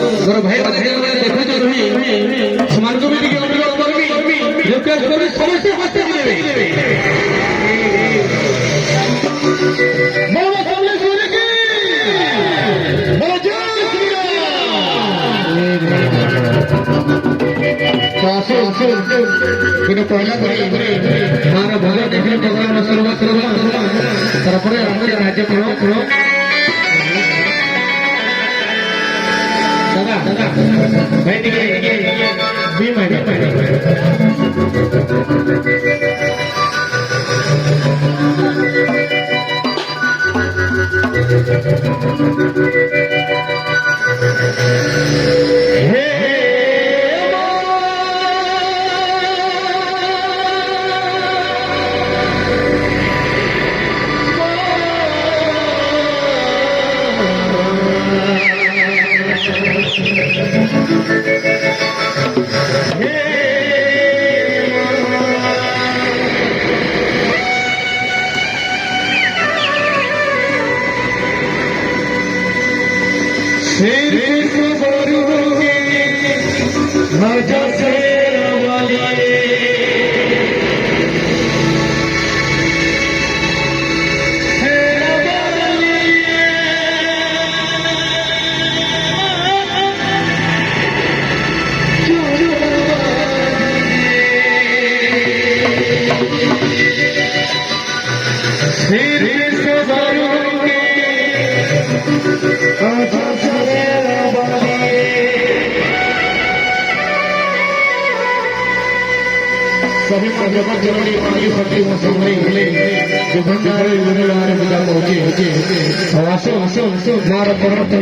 जर भाई देखो रही समान को भी जो क्या समस्या हस्ते देवे बोलो सामने सूर्य की बोलो जय श्री राम तो पहला मारा भगवान देखने भगवान सर्व तरफरे आमरे राज्य प्रणव दादा भाई भी सभी जगत जननी पानी सती मौसम नहीं जो भंडारे उन्हें लारे बिना पहुंचे आसो मार पर्वत